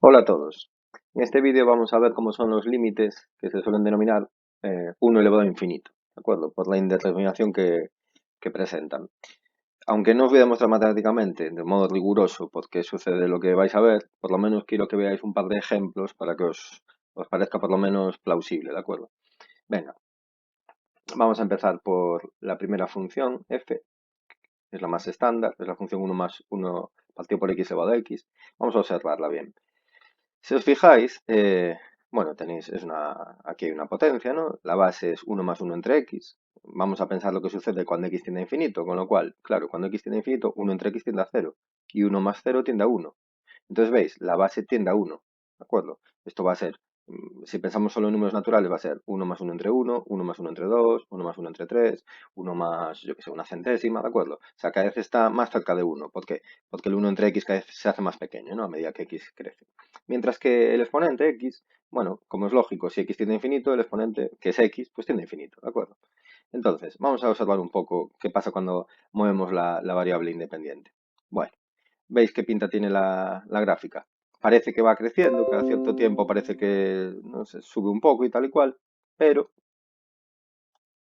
Hola a todos. En este vídeo vamos a ver cómo son los límites que se suelen denominar 1 elevado a infinito, ¿de acuerdo? Por la indeterminación que presentan. Aunque no os voy a demostrar matemáticamente de modo riguroso por qué sucede lo que vais a ver, por lo menos quiero que veáis un par de ejemplos para que os parezca por lo menos plausible, ¿de acuerdo? Venga, vamos a empezar por la primera función, f, es la más estándar, es la función 1 más 1 partido por x elevado a x. Vamos a observarla bien. Si os fijáis, bueno, aquí hay una potencia, ¿no? La base es 1 más 1 entre x. Vamos a pensar lo que sucede cuando x tiende a infinito, con lo cual, claro, cuando x tiende a infinito, 1 entre x tiende a 0 y 1 más 0 tiende a 1. Entonces, veis, la base tiende a 1, ¿de acuerdo? Esto va a ser, si pensamos solo en números naturales, va a ser 1 más 1 entre 1, 1 más 1 entre 2, 1 más 1 entre 3, 1 más, yo que sé, una centésima, ¿de acuerdo? O sea, cada vez está más cerca de 1. ¿Por qué? Porque el 1 entre x cada vez se hace más pequeño, ¿no? A medida que x crece. Mientras que el exponente x, bueno, como es lógico, si x tiende a infinito, el exponente, que es x, pues tiende a infinito, ¿de acuerdo? Entonces, vamos a observar un poco qué pasa cuando movemos la variable independiente. Bueno, ¿veis qué pinta tiene la gráfica? Parece que va creciendo, cada cierto tiempo parece que, no sé, sube un poco y tal y cual, pero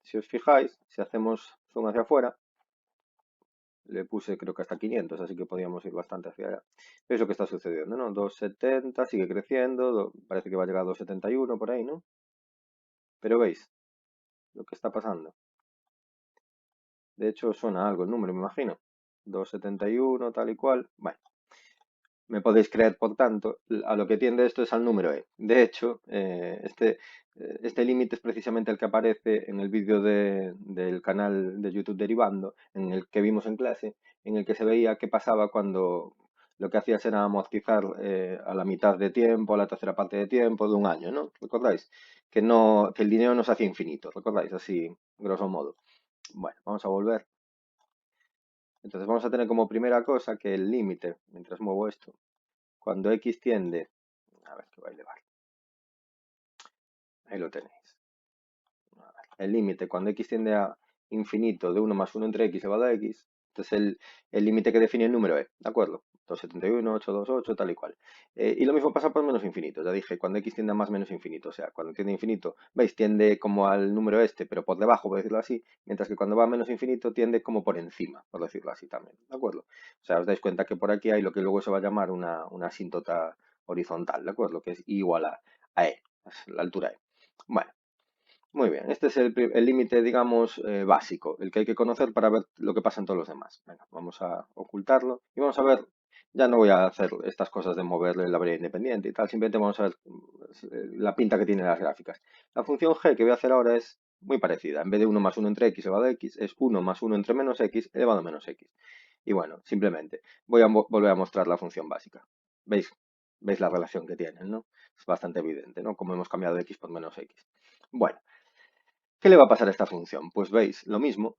si os fijáis, si hacemos zoom hacia afuera, le puse creo que hasta 500, así que podríamos ir bastante hacia allá. ¿Veis lo que está sucediendo, no? 270, sigue creciendo, parece que va a llegar a 271 por ahí, ¿no? Pero veis lo que está pasando. De hecho, suena algo el número, me imagino. 271, tal y cual. Bueno, me podéis creer, por tanto, a lo que tiende esto es al número e. De hecho, este límite es precisamente el que aparece en el vídeo del canal de YouTube Derivando, en el que vimos en clase, en el que se veía qué pasaba cuando lo que hacías era amortizar a la mitad de tiempo, a la tercera parte de tiempo de un año, ¿no? ¿Recordáis? Que el dinero no se hacía infinito, ¿recordáis? Así, grosso modo. Bueno, vamos a volver. Entonces vamos a tener como primera cosa que el límite, mientras muevo esto, cuando x tiende, a ver que va a elevar, ahí lo tenéis. El límite cuando x tiende a infinito de 1 más 1 entre x elevado a x, entonces el límite que define el número e, ¿de acuerdo? 271, 828, tal y cual. Y lo mismo pasa por menos infinito, ya dije, cuando x tiende a más menos infinito, o sea, cuando tiende a infinito, veis, tiende como al número este, pero por debajo, por decirlo así, mientras que cuando va a menos infinito tiende como por encima, por decirlo así también, ¿de acuerdo? O sea, os dais cuenta que por aquí hay lo que luego se va a llamar una asíntota horizontal, ¿de acuerdo? Que es igual a e, es la altura e. Bueno, muy bien, este es el límite, digamos, básico, el que hay que conocer para ver lo que pasa en todos los demás. Venga, vamos a ocultarlo y vamos a ver, ya no voy a hacer estas cosas de moverle la variable independiente y tal, simplemente vamos a ver la pinta que tienen las gráficas. La función g que voy a hacer ahora es muy parecida, en vez de 1 más 1 entre x elevado a x, es 1 más 1 entre menos x elevado a menos x. Y bueno, simplemente voy a volver a mostrar la función básica. ¿Veis? ¿Veis la relación que tienen, no? Es bastante evidente, ¿no? Como hemos cambiado x por menos x. Bueno. ¿Qué le va a pasar a esta función? Pues veis, lo mismo.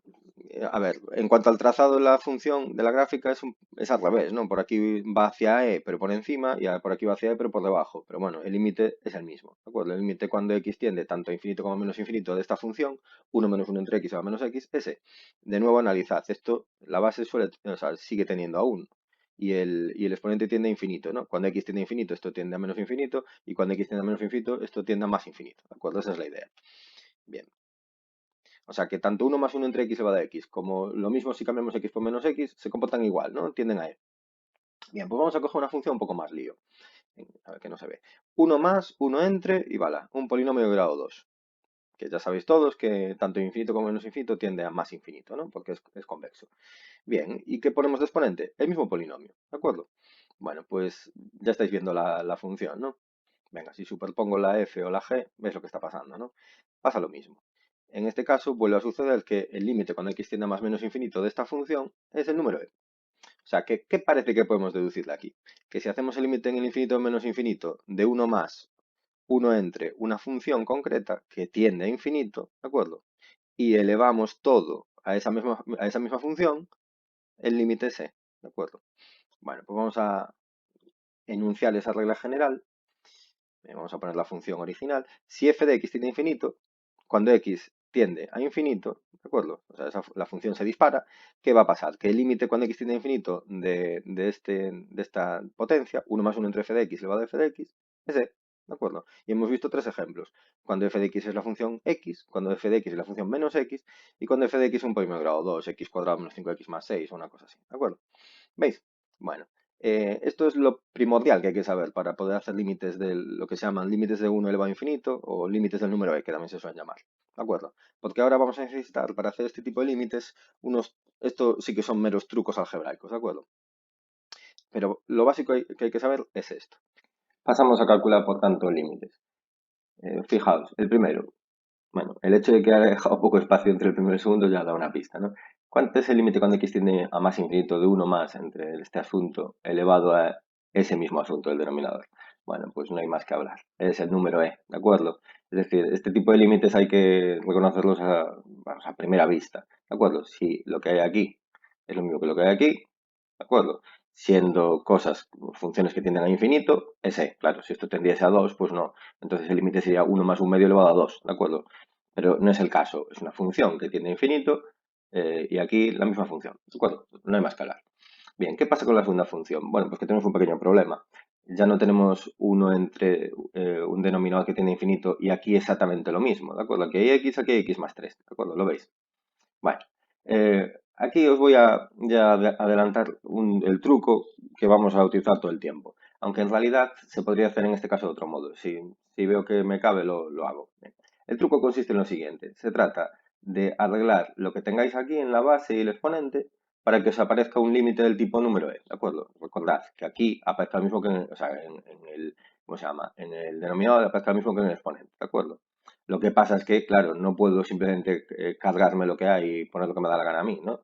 A ver, en cuanto al trazado de la función de la gráfica es al revés, ¿no? Por aquí va hacia e, pero por encima, y por aquí va hacia e, pero por debajo. Pero bueno, el límite es el mismo, ¿de acuerdo? El límite cuando x tiende tanto a infinito como a menos infinito de esta función, 1 menos 1 entre x a menos x, ese. De nuevo, analizad. Esto, la base o sea, sigue teniendo a 1. Y el exponente tiende a infinito, ¿no? Cuando x tiende a infinito, esto tiende a menos infinito, y cuando x tiende a menos infinito, esto tiende a más infinito, ¿de acuerdo? Esa es la idea. Bien. O sea que tanto 1 más 1 entre x elevado a x como lo mismo si cambiamos x por menos x se comportan igual, ¿no? Tienden a e. Bien, pues vamos a coger una función un poco más lío. A ver que no se ve. 1 más, 1 entre y bala. Un polinomio de grado 2. Que ya sabéis todos que tanto infinito como menos infinito tiende a más infinito, ¿no? Porque es convexo. Bien, ¿y qué ponemos de exponente? El mismo polinomio, ¿de acuerdo? Bueno, pues ya estáis viendo la función, ¿no? Venga, si superpongo la f o la g, veis lo que está pasando, ¿no? Pasa lo mismo. En este caso, vuelve a suceder que el límite cuando x tiende a más menos infinito de esta función es el número e. O sea, ¿qué parece que podemos deducir de aquí? Que si hacemos el límite en el infinito menos infinito de 1 más 1 entre una función concreta que tiende a infinito, ¿de acuerdo? Y elevamos todo a esa misma función, el límite es e, ¿de acuerdo? Bueno, pues vamos a enunciar esa regla general. Vamos a poner la función original. Si f de x tiende a infinito, cuando x tiende a infinito, ¿de acuerdo? O sea, la función se dispara, ¿qué va a pasar? Que el límite cuando x tiende a infinito de esta potencia, 1 más 1 entre f de x elevado a f de x, es e, ¿de acuerdo? Y hemos visto tres ejemplos. Cuando f de x es la función x, cuando f de x es la función menos x, y cuando f de x es un polinomio de grado 2, x cuadrado menos 5x más 6, o una cosa así, ¿de acuerdo? ¿Veis? Bueno, esto es lo primordial que hay que saber para poder hacer límites de lo que se llaman límites de 1 elevado a infinito o límites del número e, que también se suelen llamar. ¿De acuerdo? Porque ahora vamos a necesitar para hacer este tipo de límites esto sí que son meros trucos algebraicos, ¿de acuerdo? Pero lo básico que hay que saber es esto. Pasamos a calcular, por tanto, límites. Fijaos, el primero, bueno, el hecho de que haya dejado poco espacio entre el primero y el segundo ya da una pista, ¿no? ¿Cuánto es el límite cuando x tiende a más infinito de uno más entre este asunto elevado a ese mismo asunto, el denominador? Bueno, pues no hay más que hablar. Es el número e, ¿de acuerdo? Es decir, este tipo de límites hay que reconocerlos vamos, a primera vista, ¿de acuerdo? Si lo que hay aquí es lo mismo que lo que hay aquí, ¿de acuerdo? Siendo cosas, funciones que tienden a infinito, es e, claro, si esto tendiese a 2, pues no. Entonces el límite sería 1 más 1 medio elevado a 2, ¿de acuerdo? Pero no es el caso, es una función que tiende a infinito y aquí la misma función, ¿de acuerdo? No hay más que hablar. Bien, ¿qué pasa con la segunda función? Bueno, pues que tenemos un pequeño problema. Ya no tenemos uno entre un denominador que tiende a infinito y aquí exactamente lo mismo, ¿de acuerdo? Aquí hay x más 3, ¿de acuerdo? ¿Lo veis? Bueno, aquí os voy a ya adelantar el truco que vamos a utilizar todo el tiempo. Aunque en realidad se podría hacer en este caso de otro modo. Si veo que me cabe, lo hago. Bien. El truco consiste en lo siguiente. Se trata de arreglar lo que tengáis aquí en la base y el exponente para que os aparezca un límite del tipo número e, ¿de acuerdo? Recordad que aquí aparezca lo mismo que o sea, en el, ¿cómo se llama? En el denominador aparezca lo mismo que en el exponente, ¿de acuerdo? Lo que pasa es que, claro, no puedo simplemente cargarme lo que hay y poner lo que me da la gana a mí, ¿no?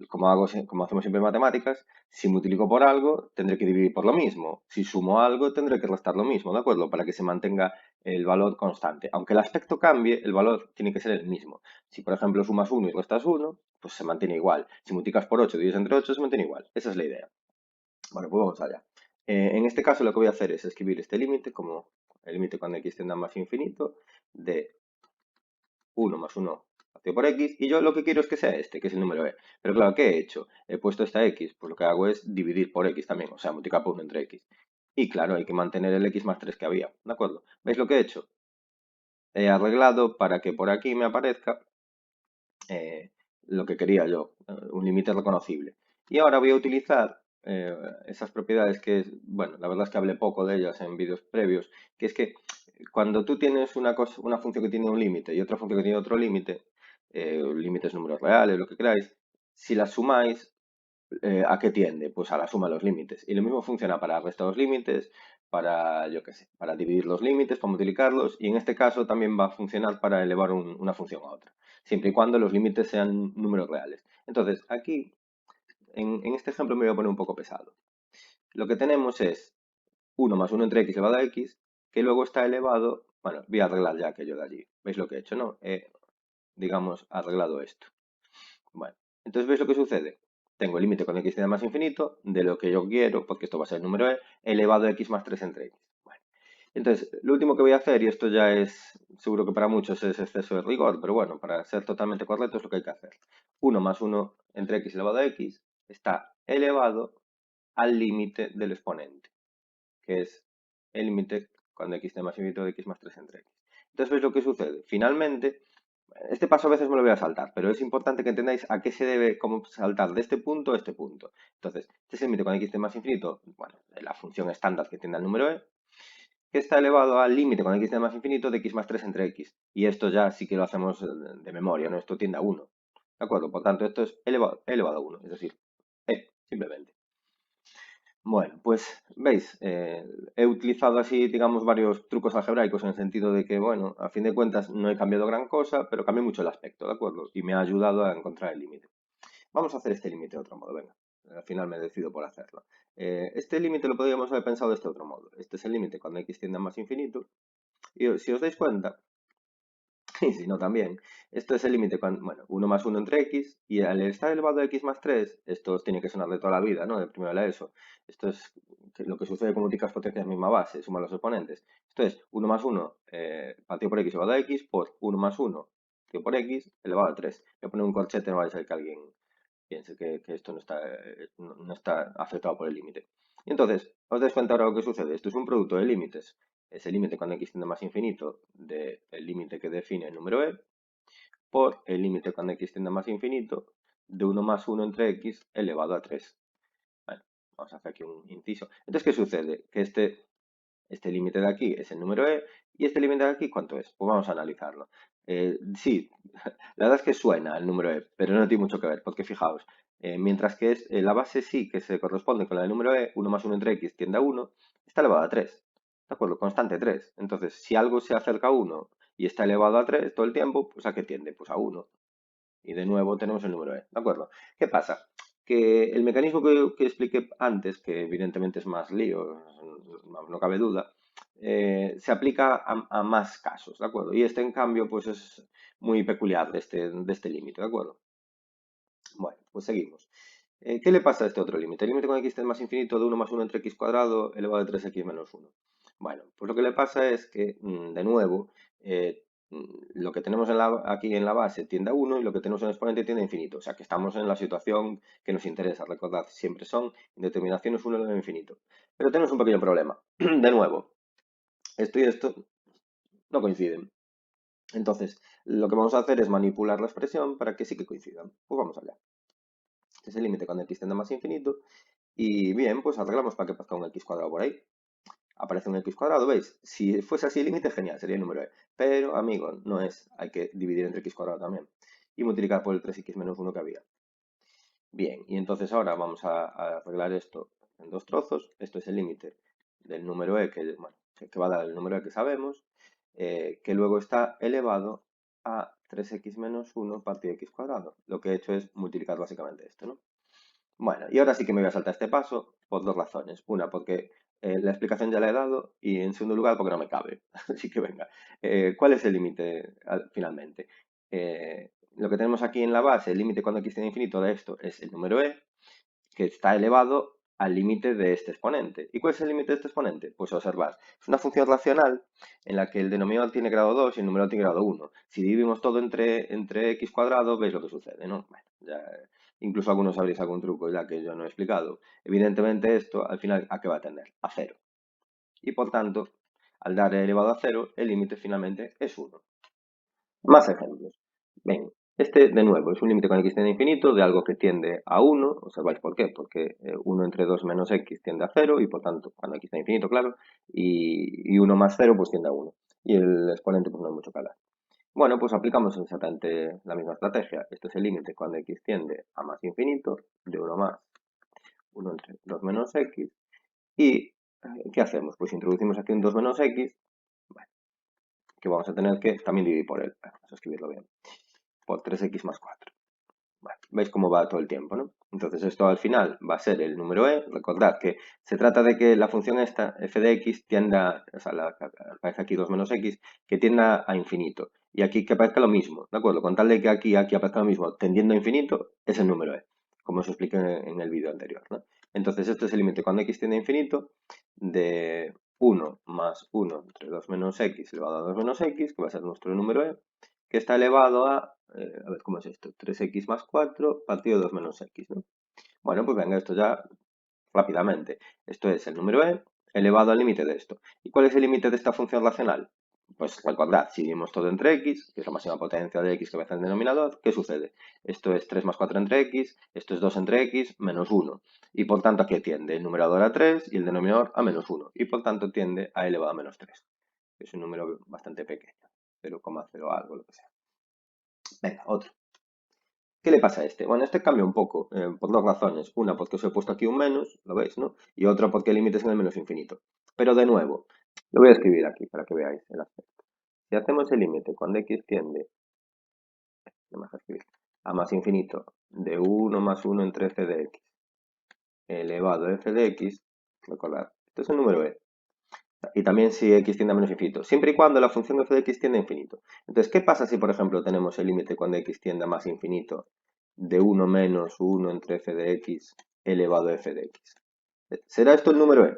Como hacemos siempre en matemáticas, si multiplico por algo, tendré que dividir por lo mismo. Si sumo algo, tendré que restar lo mismo, ¿de acuerdo? Para que se mantenga el valor constante. Aunque el aspecto cambie, el valor tiene que ser el mismo. Si, por ejemplo, sumas 1 y restas 1, pues se mantiene igual. Si multiplicas por 8 y divides entre 8, se mantiene igual. Esa es la idea. Bueno, pues vamos allá. En este caso lo que voy a hacer es escribir este límite como el límite cuando x tiende a más infinito de 1 más 1 partido por x, y yo lo que quiero es que sea este, que es el número e. Pero claro, ¿qué he hecho? He puesto esta x, pues lo que hago es dividir por x también, o sea, multiplicar por 1 entre x. Y claro, hay que mantener el x más 3 que había, ¿de acuerdo? ¿Veis lo que he hecho? He arreglado para que por aquí me aparezca lo que quería yo, un límite reconocible. Y ahora voy a utilizar esas propiedades que, bueno, la verdad es que hablé poco de ellas en vídeos previos, que es que cuando tú tienes una función que tiene un límite y otra función que tiene otro límite, límites números reales, lo que queráis, si las sumáis, ¿a qué tiende? Pues a la suma de los límites. Y lo mismo funciona para restar los límites, para, yo qué sé, para dividir los límites, para multiplicarlos, y en este caso también va a funcionar para elevar una función a otra, siempre y cuando los límites sean números reales. Entonces, aquí, en este ejemplo me voy a poner un poco pesado. Lo que tenemos es 1 más 1 entre x elevado a x, que luego está elevado, bueno, voy a arreglar ya aquello de allí. ¿Veis lo que he hecho, no? He, digamos, arreglado esto. Bueno, entonces ¿veis lo que sucede? Tengo el límite cuando x tiende a más infinito de lo que yo quiero, porque esto va a ser el número e, elevado a x más 3 entre x. Bueno, entonces, lo último que voy a hacer, y esto ya es, seguro que para muchos es exceso de rigor, pero bueno, para ser totalmente correcto es lo que hay que hacer. 1 más 1 entre x elevado a x está elevado al límite del exponente, que es el límite cuando x tiende a más infinito de x más 3 entre x. Entonces, ¿veis lo que sucede? Finalmente, este paso a veces me lo voy a saltar, pero es importante que entendáis a qué se debe cómo saltar de este punto a este punto. Entonces, este es el límite cuando x tiende a más infinito, bueno, la función estándar que tiende al número e, que está elevado al límite cuando x tiende a más infinito de x más 3 entre x. Y esto ya sí que lo hacemos de memoria, ¿no? Esto tiende a 1. ¿De acuerdo? Por tanto, esto es elevado a 1, es decir, simplemente. Bueno, pues veis, he utilizado así, digamos, varios trucos algebraicos en el sentido de que, bueno, a fin de cuentas no he cambiado gran cosa, pero cambié mucho el aspecto, ¿de acuerdo? Y me ha ayudado a encontrar el límite. Vamos a hacer este límite de otro modo, venga. Al final me decido por hacerlo. Este límite lo podríamos haber pensado de este otro modo. Este es el límite cuando x tiende a más infinito. Y si os dais cuenta, y si no también, esto es el límite cuando, bueno, 1 más 1 entre x, y al estar elevado a x más 3, esto os tiene que sonar de toda la vida, ¿no? De primero de la ESO. Esto es lo que sucede con multiplicas potencias misma base, suma los exponentes. Esto es 1 más 1 partido por x elevado a x por 1 más 1 multiplico por x elevado a 3. Voy a poner un corchete, no vaya a ser que alguien piense que esto no está afectado por el límite. Y entonces, os dais cuenta ahora lo que sucede. Esto es un producto de límites. Es el límite cuando x tiende a más infinito del límite que define el número e por el límite cuando x tiende a más infinito de 1 más 1 entre x elevado a 3. Bueno, vamos a hacer aquí un inciso. Entonces, ¿qué sucede? Que este límite de aquí es el número e y este límite de aquí, ¿cuánto es? Pues vamos a analizarlo. Sí, la verdad es que suena el número e, pero no tiene mucho que ver, porque fijaos, mientras que la base sí que se corresponde con la del número e, 1 más 1 entre x tiende a 1, está elevado a 3. ¿De acuerdo? Constante 3. Entonces, si algo se acerca a 1 y está elevado a 3 todo el tiempo, pues ¿a qué tiende? Pues a 1. Y de nuevo tenemos el número e. ¿De acuerdo? ¿Qué pasa? Que el mecanismo que expliqué antes, que evidentemente es más lío, no cabe duda, se aplica a más casos, ¿de acuerdo? Y este, en cambio, pues es muy peculiar de este límite, ¿de acuerdo? Bueno, pues seguimos. ¿Qué le pasa a este otro límite? El límite con x es más infinito de 1 más 1 entre x cuadrado elevado a 3x menos 1. Bueno, pues lo que le pasa es que, de nuevo, lo que tenemos aquí en la base tiende a 1 y lo que tenemos en el exponente tiende a infinito. O sea que estamos en la situación que nos interesa. Recordad, siempre son indeterminaciones 1 elevado a infinito. Pero tenemos un pequeño problema. De nuevo, esto y esto no coinciden. Entonces, lo que vamos a hacer es manipular la expresión para que sí que coincidan. Pues vamos allá. Este es el límite cuando x tiende a más infinito. Y bien, pues arreglamos para que aparezca un x cuadrado por ahí. Aparece un x cuadrado, ¿veis? Si fuese así el límite, genial, sería el número e. Pero, amigo, no es. Hay que dividir entre x cuadrado también. Y multiplicar por el 3x menos 1 que había. Bien, y entonces ahora vamos a arreglar esto en dos trozos. Esto es el límite del número e, que va a dar el número e que sabemos, que luego está elevado a 3x menos 1 partido de x cuadrado. Lo que he hecho es multiplicar básicamente esto, ¿no? Bueno, y ahora sí que me voy a saltar este paso por dos razones. Una, porque la explicación ya la he dado y en segundo lugar porque no me cabe. Así que venga, ¿cuál es el límite finalmente? Lo que tenemos aquí en la base, el límite cuando x tiende a infinito de esto es el número e, que está elevado al límite de este exponente. ¿Y cuál es el límite de este exponente? Pues observad, es una función racional en la que el denominador tiene grado 2 y el numerador tiene grado 1. Si dividimos todo entre x cuadrado, veis lo que sucede, ¿no? Bueno, ya, incluso algunos sabréis algún truco ya que yo no he explicado. Evidentemente esto, al final, ¿a qué va a tender? A 0. Y por tanto, al dar elevado a 0, el límite finalmente es 1. Más ejemplos. Ven, este, de nuevo, es un límite con x tiende a infinito de algo que tiende a 1. Observáis por qué. Porque 1 entre 2 menos x tiende a 0 y, por tanto, cuando x tiende a infinito, claro, y 1 más 0, pues tiende a 1. Y el exponente, pues no hay mucho que hablar. Bueno, pues aplicamos exactamente la misma estrategia. Este es el límite cuando x tiende a más infinito, de 1 más 1 entre 2 menos x. ¿Y qué hacemos? Pues introducimos aquí un 2 menos x, bueno, que vamos a tener que también dividir por él. Vamos a escribirlo bien. Por 3x más 4. Bueno, veis cómo va todo el tiempo, ¿no? Entonces esto al final va a ser el número e. Recordad que se trata de que la función esta, f de x, tienda, o sea, aparece aquí 2 menos x, que tienda a infinito. Y aquí que aparezca lo mismo, ¿de acuerdo? Con tal de que aquí aparezca lo mismo, tendiendo a infinito, es el número e, como os expliqué en el vídeo anterior, ¿no? Entonces esto es el límite cuando x tiende a infinito de 1 más 1 entre 2 menos x elevado a 2 menos x, que va a ser nuestro número e, que está elevado a ver, ¿cómo es esto? 3x más 4 partido de 2 menos x, ¿no? Bueno, pues venga, esto ya rápidamente. Esto es el número e elevado al límite de esto. ¿Y cuál es el límite de esta función racional? Pues recordad, si dividimos todo entre x, que es la máxima potencia de x que va a ser el denominador, ¿qué sucede? Esto es 3 más 4 entre x, esto es 2 entre x, menos 1. Y por tanto, ¿a qué tiende? El numerador a 3 y el denominador a menos 1. Y por tanto, tiende a elevado a menos 3. Que es un número bastante pequeño, 0,0 algo, lo que sea. Venga, otro. ¿Qué le pasa a este? Bueno, este cambia un poco, por dos razones. Una, porque os he puesto aquí un menos, lo veis, ¿no? Y otra, porque el límite es en el menos infinito. Pero de nuevo, lo voy a escribir aquí para que veáis el aspecto. Si hacemos el límite cuando x tiende, no me deja escribir, a más infinito, de 1 más 1 entre f de x elevado a f de x, recordad, esto es el número e. Y también si x tiende a menos infinito, siempre y cuando la función f de x tiende a infinito. Entonces, ¿qué pasa si, por ejemplo, tenemos el límite cuando x tiende a más infinito de 1 menos 1 entre f de x elevado a f de x? ¿Será esto el número e?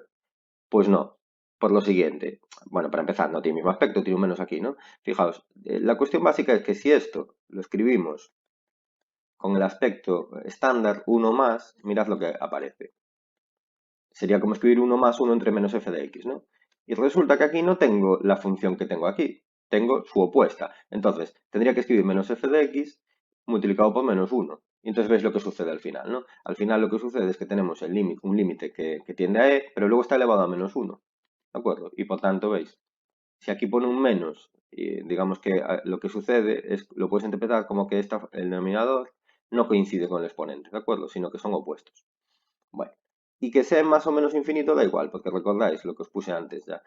Pues no, Por lo siguiente, bueno, para empezar, no tiene el mismo aspecto, tiene un menos aquí, ¿no? Fijaos, la cuestión básica es que si esto lo escribimos con el aspecto estándar 1 más, mirad lo que aparece. Sería como escribir 1 más 1 entre menos f de x, ¿no? Y resulta que aquí no tengo la función que tengo aquí, tengo su opuesta. Entonces, tendría que escribir menos f de x multiplicado por menos 1. Y entonces veis lo que sucede al final, ¿no? Al final lo que sucede es que tenemos un límite que tiende a e, pero luego está elevado a menos 1. ¿De acuerdo? Y por tanto, veis, si aquí pone un menos, digamos que lo que sucede es, lo puedes interpretar como que el denominador no coincide con el exponente, ¿de acuerdo? Sino que son opuestos. Bueno, y que sea más o menos infinito da igual, porque recordáis lo que os puse antes ya.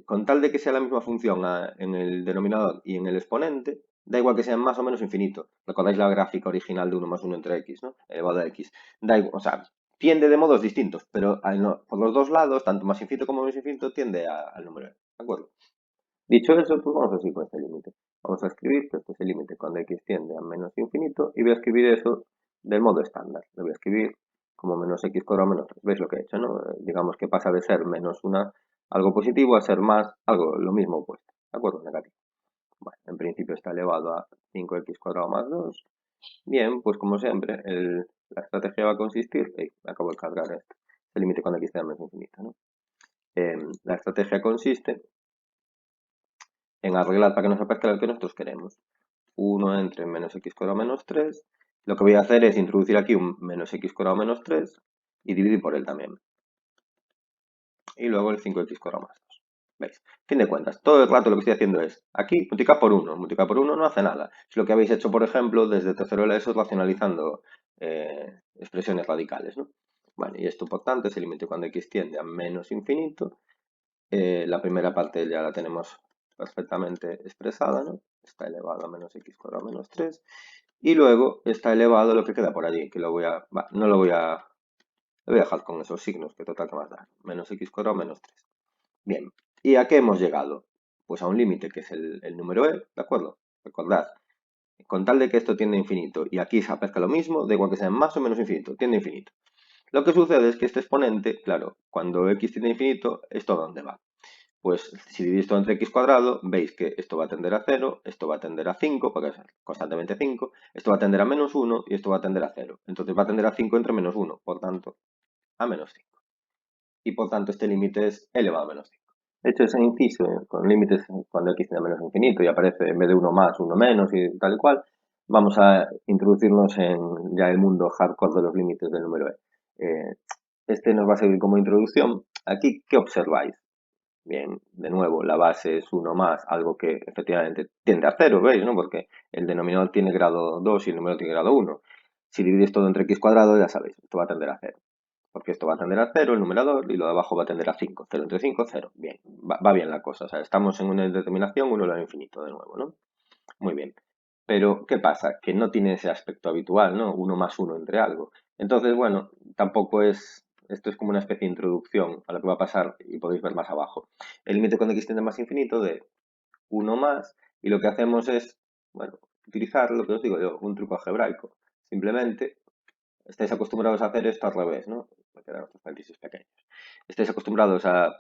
Con tal de que sea la misma función en el denominador y en el exponente, da igual que sea más o menos infinito. Recordáis la gráfica original de 1 más 1 entre x, ¿no? Elevado a x. Da igual, o sea, tiende de modos distintos, pero por los dos lados, tanto más infinito como menos infinito, tiende al número. ¿De acuerdo? Dicho eso, pues vamos a seguir con este límite. Vamos a escribir que este es el límite cuando x tiende a menos infinito y voy a escribir eso del modo estándar. Lo voy a escribir como menos x cuadrado menos 3. ¿Veis lo que he hecho, no? Digamos que pasa de ser menos algo positivo a ser más algo, lo mismo opuesto. ¿De acuerdo? Negativo. Bueno, en principio está elevado a 5x cuadrado más 2. Bien, pues como siempre, la estrategia va a consistir, acabo de cargar esto, el límite cuando x tiende a menos infinito, ¿no? La estrategia consiste en arreglar para que nos aparezca lo que nosotros queremos. 1 entre menos x cuadrado menos 3. Lo que voy a hacer es introducir aquí un menos x cuadrado menos 3 y dividir por él también. Y luego el 5x cuadrado más 2. ¿Veis? Fin de cuentas, todo el rato lo que estoy haciendo es, aquí, multiplicar por 1. Multiplicar por 1 no hace nada. Es lo que habéis hecho, por ejemplo, desde tercero de la ESO racionalizando expresiones radicales, ¿no? Bueno, y esto, por tanto, es el límite cuando x tiende a menos infinito. La primera parte ya la tenemos perfectamente expresada, ¿no? Está elevado a menos x cuadrado menos 3. Y luego está elevado lo que queda por allí, que no lo voy a dejar con esos signos, que total que más da. Menos x cuadrado menos 3. Bien, ¿y a qué hemos llegado? Pues a un límite que es el número e, ¿de acuerdo? Recordad, con tal de que esto tiende a infinito y aquí se aparezca lo mismo, da igual que sea más o menos infinito, tiende a infinito. Lo que sucede es que este exponente, claro, cuando x tiende a infinito, ¿esto a dónde va? Pues si dividís todo entre x cuadrado, veis que esto va a tender a 0, esto va a tender a 5, porque es constantemente 5, esto va a tender a menos 1 y esto va a tender a 0. Entonces va a tender a 5 entre menos 1, por tanto, a menos 5. Y por tanto este límite es elevado a menos 5. De hecho, ese inciso, con límites cuando x tiende a menos infinito y aparece en vez de 1 más, 1 menos y tal y cual, vamos a introducirnos en ya el mundo hardcore de los límites del número e. Este nos va a servir como introducción. Aquí, ¿qué observáis? Bien, de nuevo, la base es 1 más, algo que efectivamente tiende a 0, ¿veis? ¿No? Porque el denominador tiene grado 2 y el número tiene grado 1. Si dividís todo entre x cuadrado, ya sabéis, esto va a tender a 0. Porque esto va a tender a 0, el numerador, y lo de abajo va a tender a 5. 0 entre 5, 0. Bien, va bien la cosa. O sea, estamos en una determinación 1 al infinito, de nuevo, ¿no? Muy bien. Pero, ¿qué pasa? Que no tiene ese aspecto habitual, ¿no? 1 más 1 entre algo. Entonces, bueno, tampoco es... Esto es como una especie de introducción a lo que va a pasar y podéis ver más abajo. El límite cuando x tiende a más infinito de 1 más y lo que hacemos es, bueno, utilizar lo que os digo yo, un truco algebraico. Simplemente estáis acostumbrados a hacer esto al revés, ¿no? Voy a quedar otros paréntesis pequeños. Estáis acostumbrados a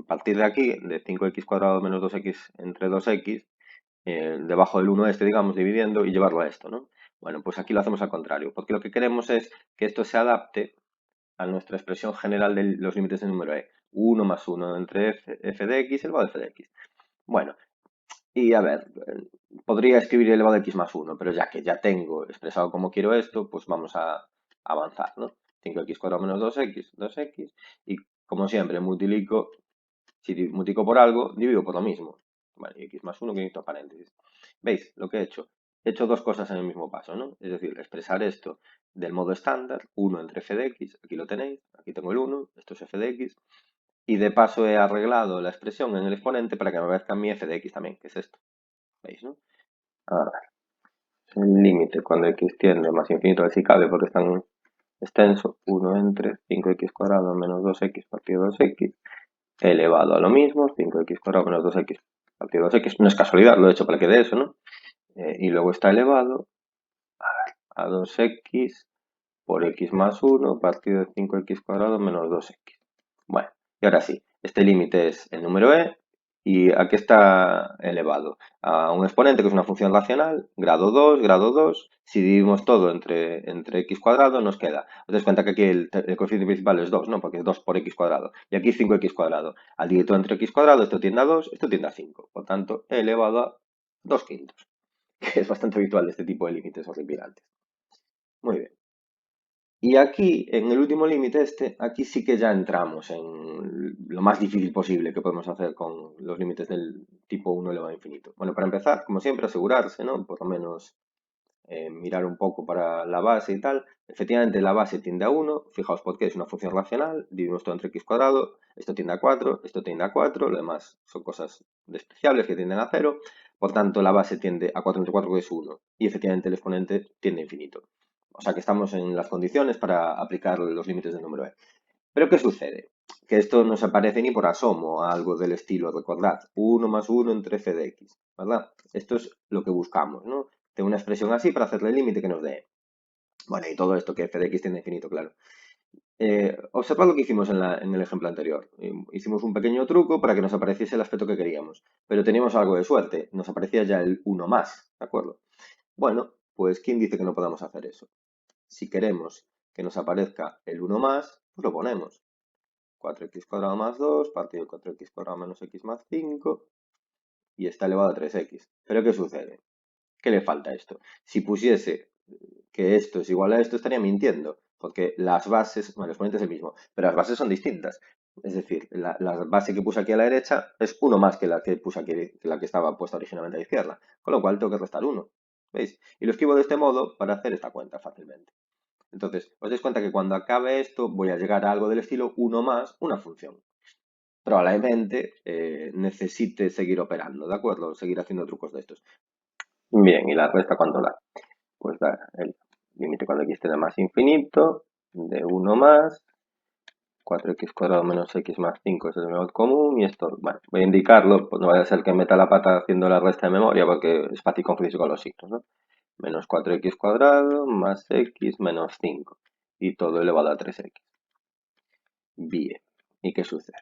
partir de aquí, de 5x cuadrado menos 2x entre 2x, debajo del 1 este, digamos, dividiendo y llevarlo a esto, ¿no? Bueno, pues aquí lo hacemos al contrario, porque lo que queremos es que esto se adapte a nuestra expresión general de los límites del número e. 1 más 1 entre f de x elevado a f de x. Bueno, y a ver, podría escribir elevado a x más 1, pero ya que ya tengo expresado como quiero esto, pues vamos a avanzar, ¿no? 5x cuadrado menos 2x, 2x, y como siempre, si multiplico por algo, divido por lo mismo. Vale, y x más 1 que necesito paréntesis. ¿Veis lo que he hecho? He hecho dos cosas en el mismo paso, ¿no? Es decir, expresar esto del modo estándar, 1 entre f de x, aquí lo tenéis, aquí tengo el 1, esto es f de x, y de paso he arreglado la expresión en el exponente para que me aparezca mi f de x también, que es esto. ¿Veis, no? A ver, el límite cuando x tiende más infinito si cabe porque es tan extenso, 1 entre 5x cuadrado menos 2x partido 2x, elevado a lo mismo, 5x cuadrado menos 2x partido 2x, no es casualidad, lo he hecho para que quede eso, ¿no? Y luego está elevado a 2x por x más 1 partido de 5x cuadrado menos 2x. Bueno, y ahora sí, Este límite es el número e y a qué está elevado. A un exponente que es una función racional, grado 2, grado 2. Si dividimos todo entre x cuadrado, nos queda. Os dais cuenta que aquí el coeficiente principal es 2, ¿no? Porque es 2 por x cuadrado. Y aquí 5x cuadrado. Al dividir todo entre x cuadrado, esto tiende a 2, esto tiende a 5. Por tanto, e elevado a 2 quintos. Que es bastante habitual este tipo de límites horripilantes. Muy bien. Y aquí, en el último límite aquí sí que ya entramos en lo más difícil posible que podemos hacer con los límites del tipo 1 elevado a infinito. Bueno, para empezar, como siempre, asegurarse, ¿no? Por lo menos mirar un poco para la base y tal. Efectivamente, la base tiende a 1. Fijaos por qué es una función racional. Dividimos todo entre x cuadrado. Esto tiende a 4, esto tiende a 4. Lo demás son cosas despreciables que tienden a 0. Por tanto, la base tiende a 4 entre 4, que es 1. Y efectivamente el exponente tiende a infinito. O sea que estamos en las condiciones para aplicar los límites del número e. Pero ¿qué sucede? Que esto no se aparece ni por asomo a algo del estilo, recordad, 1 más 1 entre f de x, ¿verdad? Esto es lo que buscamos, ¿no? Tengo una expresión así para hacerle el límite que nos dé. Bueno, y todo esto que f de x tiende a infinito, claro. Observad lo que hicimos en el ejemplo anterior. Hicimos un pequeño truco para que nos apareciese el aspecto que queríamos, pero teníamos algo de suerte, nos aparecía ya el 1 más, ¿de acuerdo? Bueno, pues ¿quién dice que no podamos hacer eso? Si queremos que nos aparezca el 1 más, pues lo ponemos. 4x cuadrado más 2 partido de 4x cuadrado menos x más 5 y está elevado a 3x. ¿Pero qué sucede? ¿Qué le falta a esto? Si pusiese que esto es igual a esto, estaría mintiendo, porque las bases, bueno, el exponente es el mismo, pero las bases son distintas. Es decir, la base que puse aquí a la derecha es 1 más que la que puse aquí, que la que estaba puesta originalmente a la izquierda, con lo cual tengo que restar 1. ¿Veis? Y lo escribo de este modo para hacer esta cuenta fácilmente. Entonces, os dais cuenta que cuando acabe esto voy a llegar a algo del estilo 1 más una función. Probablemente necesite seguir operando, ¿de acuerdo? Seguir haciendo trucos de estos. Bien, ¿y la resta cuánto da? Pues da el límite cuando x tiende a más infinito, de 1 más, 4x cuadrado menos x más 5 es el menor común, y esto, bueno, voy a indicarlo, pues no vaya a ser que meta la pata haciendo la resta de memoria, porque es fácil confundirse con los signos, ¿no? Menos 4x cuadrado más x menos 5, y todo elevado a 3x. Bien, ¿y qué sucede?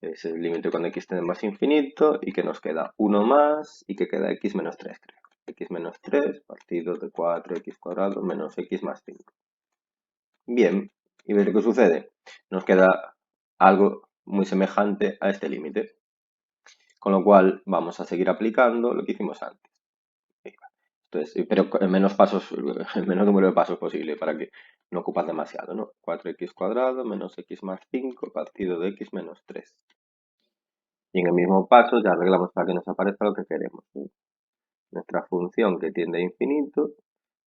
Es el límite cuando x tiende a más infinito y que nos queda 1 más y que queda x menos 3, creo. X menos 3 partido de 4x cuadrado menos x más 5. Bien, ¿y veis lo que sucede? Nos queda algo muy semejante a este límite. Con lo cual vamos a seguir aplicando lo que hicimos antes. Entonces, pero en menos pasos, el menor número de pasos posible para que no ocupas demasiado, ¿no? 4x cuadrado menos x más 5 partido de x menos 3. Y en el mismo paso ya arreglamos para que nos aparezca lo que queremos, ¿no? Nuestra función que tiende a infinito,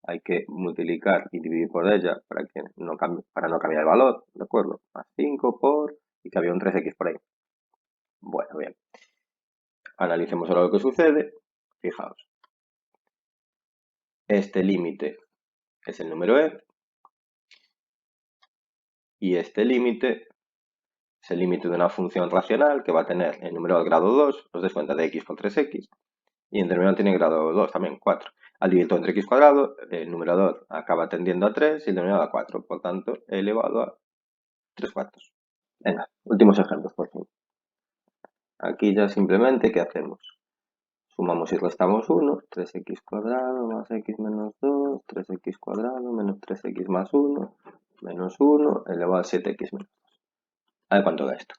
hay que multiplicar y dividir por ella para no cambiar el valor, ¿de acuerdo? Más 5 por, y que había un 3x por ahí. Bueno, bien. Analicemos ahora lo que sucede. Fijaos. Este límite es el número e, y este límite es el límite de una función racional que va a tener el número de grado 2, os dais cuenta de x con 3x, y en terminal tiene grado 2 también, 4. Al dividir todo entre x cuadrado, el numerador acaba tendiendo a 3 y el denominador a 4. Por tanto, elevado a 3 cuartos. Venga, últimos ejemplos, por fin. Aquí ya simplemente, ¿qué hacemos? Sumamos y restamos 1, 3x cuadrado más x menos 2, 3x cuadrado menos 3x más 1, menos 1, elevado a 7x menos 2. A ver cuánto da esto.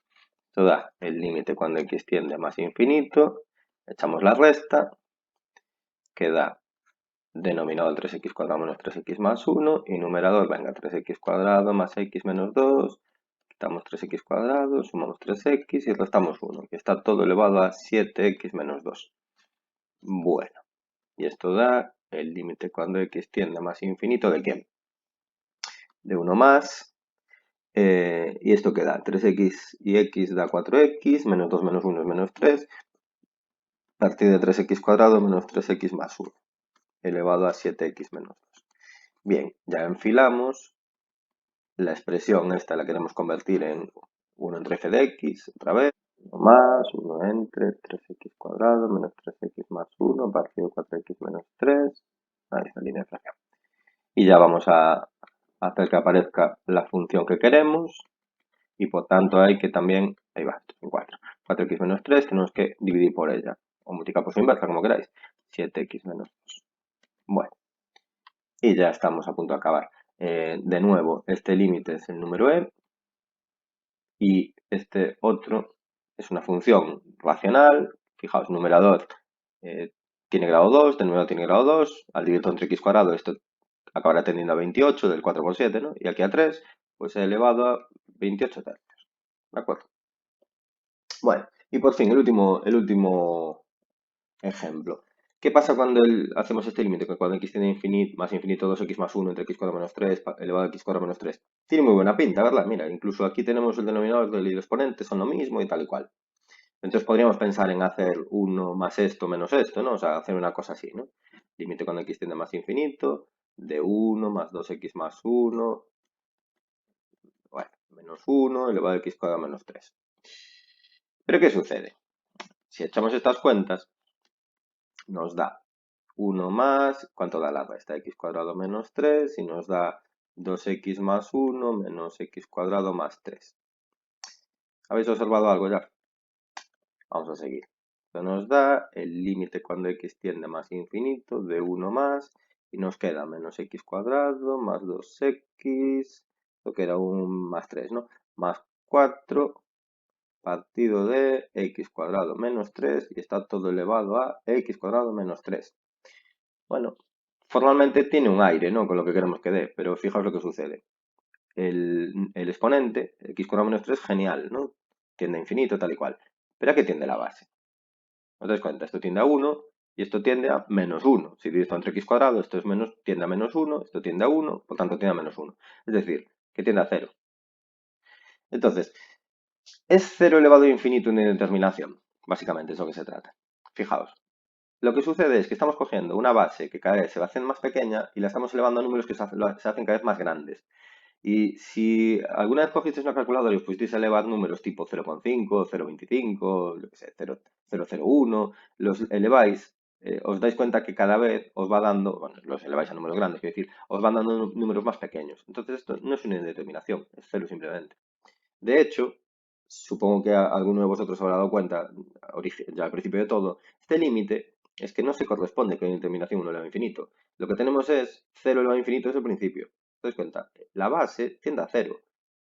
Esto da el límite cuando x tiende a más infinito, echamos la resta, que da denominador 3x cuadrado menos 3x más 1 y numerador, venga, 3x cuadrado más x menos 2, quitamos 3x cuadrado, sumamos 3x y restamos 1, que está todo elevado a 7x menos 2. Bueno, y esto da el límite cuando x tiende a más infinito, ¿de quién? De 1 más, y esto queda 3x y x da 4x, menos 2 menos 1 es menos 3, a partir de 3x cuadrado menos 3x más 1, elevado a 7x menos 2. Bien, ya enfilamos. La expresión esta la queremos convertir en 1 entre f de x, otra vez, 1 más, 1 entre 3x cuadrado menos 3x más 1 partido de 4x menos 3. Ahí está la línea de fracción. Y ya vamos a hacer que aparezca la función que queremos. y por tanto hay que también, ahí va, esto es un 4. 4x menos 3 tenemos que dividir por ella, o multiplicar por su inversa, como queráis. 7x menos 2. Bueno, y ya estamos a punto de acabar. De nuevo, este límite es el número e, y este otro es una función racional. Fijaos, numerador tiene grado 2, denominador tiene grado 2, al dividir todo entre x cuadrado esto acabará tendiendo a 28 del 4 por 7, ¿no? Y aquí a 3, pues he elevado a 28 tercios. ¿De acuerdo? Bueno, y por fin, el último ejemplo. ¿Qué pasa cuando hacemos este límite? Que cuando x tiene más infinito 2x más 1 entre x cuadrado menos 3 elevado a x cuadrado menos 3. Tiene muy buena pinta, ¿verdad? Mira, incluso aquí tenemos el denominador del exponente, son lo mismo y tal y cual. Entonces podríamos pensar en hacer 1 más esto menos esto, ¿no? O sea, hacer una cosa así, ¿no? Límite cuando x tiende más infinito, de 1 más 2x más 1, bueno, menos 1 elevado a x cuadrado menos 3. ¿Pero qué sucede? Si echamos estas cuentas, nos da 1 más, ¿cuánto da la resta? X cuadrado menos 3 y nos da 2x más 1 menos x cuadrado más 3. ¿Habéis observado algo ya? Vamos a seguir. Esto nos da el límite cuando x tiende más infinito de 1 más y nos queda menos x cuadrado más 2x, lo que era un más 3, ¿no? Más 4 partido de x cuadrado menos 3 y está todo elevado a x cuadrado menos 3. Bueno, formalmente tiene un aire, ¿no? Con lo que queremos que dé, pero fijaos lo que sucede. El exponente, x cuadrado menos 3, genial, ¿no? Tiende a infinito, tal y cual. ¿Pero a qué tiende la base? ¿Os dais cuenta? Esto tiende a 1 y esto tiende a menos 1. Si divido esto entre x cuadrado, esto es tiende a menos 1, esto tiende a 1, por tanto tiende a menos 1. Es decir, que tiende a 0. Entonces, es 0 elevado a infinito una indeterminación. Básicamente es lo que se trata. Fijaos, lo que sucede es que estamos cogiendo una base que cada vez se va haciendo más pequeña y la estamos elevando a números que se hacen cada vez más grandes. Y si alguna vez cogisteis una calculadora y os pusisteis a elevar números tipo 0,5, 0,25, yo qué sé, 0,01, los eleváis, os dais cuenta que cada vez os va dando, bueno, los eleváis a números grandes, quiero decir, os van dando números más pequeños. Entonces esto no es una indeterminación, es cero simplemente. De hecho, supongo que alguno de vosotros habrá dado cuenta, ya al principio de todo, este límite es que no se corresponde con la determinación 1 elevado a infinito. Lo que tenemos es 0 elevado a infinito desde el principio. ¿Te das cuenta? La base tiende a 0.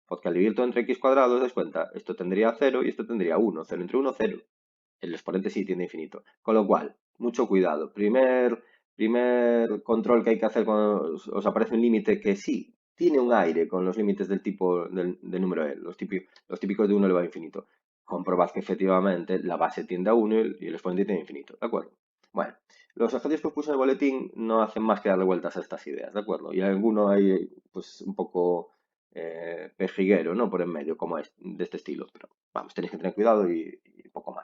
Porque al dividir todo entre x cuadrado, os das cuenta, esto tendría 0 y esto tendría 1. 0 entre 1, 0. El exponente sí tiende a infinito. Con lo cual, mucho cuidado. Primer control que hay que hacer cuando os aparece un límite que sí tiene un aire con los límites del tipo del número e, los típicos de 1 elevado a infinito. Comprobad que efectivamente la base tiende a 1 y el exponente tiende a infinito, ¿de acuerdo? Bueno, los ejercicios que os puse en el boletín no hacen más que darle vueltas a estas ideas, ¿de acuerdo? Y alguno hay, pues, un poco pejiguero, ¿no? Por en medio, como es, de este estilo. Pero vamos, tenéis que tener cuidado y poco más.